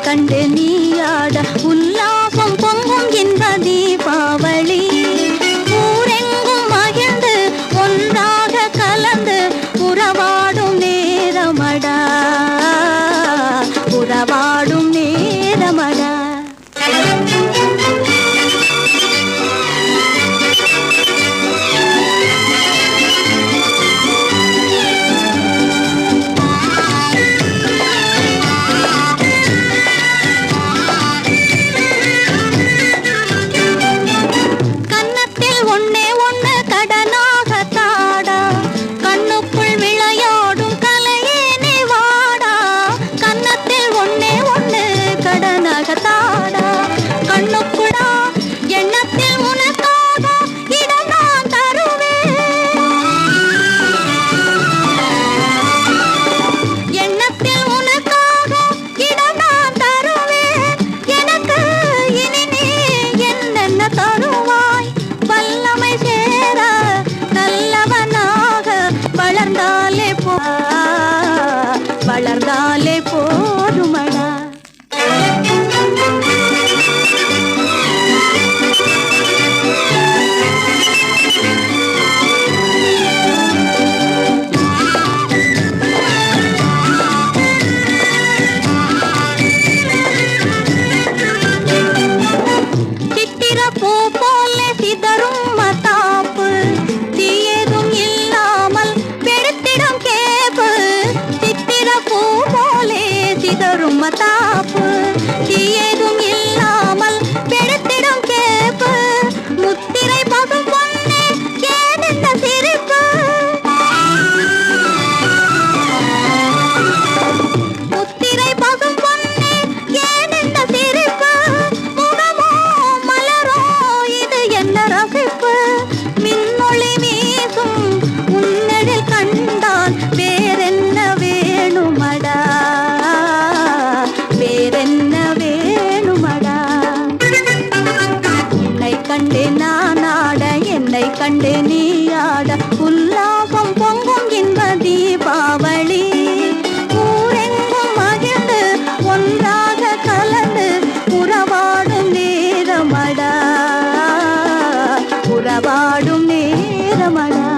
கண்டு நீயாட உல்லாசம் பொங்கும் இந்த தீபாவளி. ஊரெங்கும் மகிழ்ந்து ஒன்றாக கலந்து உறவாடும் நேரமடா, உறவாடும் நேரமடா. வளர்ந்தாலே போதுமடா. சித்திர பூ போல சிதறும் மத்தாப்பு, தீயதும் இல்லாமல் பெருத்திடம் கேப்பு. சித்திர பூ போலே சிதறும் மத்தாப்பு, தீயதும் இல்லாமல் பெருத்திடம் கேப்பு. முத்திரை பசும் பொன்னே ஏனென்ன சிரிப்பு, முத்திரை பசும் பொன்னே ஏனென்ன சிரிப்பு. முகமோ மலரோ இது என்ன ரசிப்பு. மின்னொளி வீசும் உன்னடில் கண்டால் வேறென்ன வேணுமடா, வேறென்ன வேணுமடா. உன்னை கண்டு நான் ஆட, என்னை கண்டு நீ ஆட, உல்லாசம் பொங்கும் இன்ப தீபாவளி. ஊரெங்கும் மகிழ்ந்து ஒன்றாக கலந்து உறவாடும் நேரமடா, உறவாடும் நேரமடா.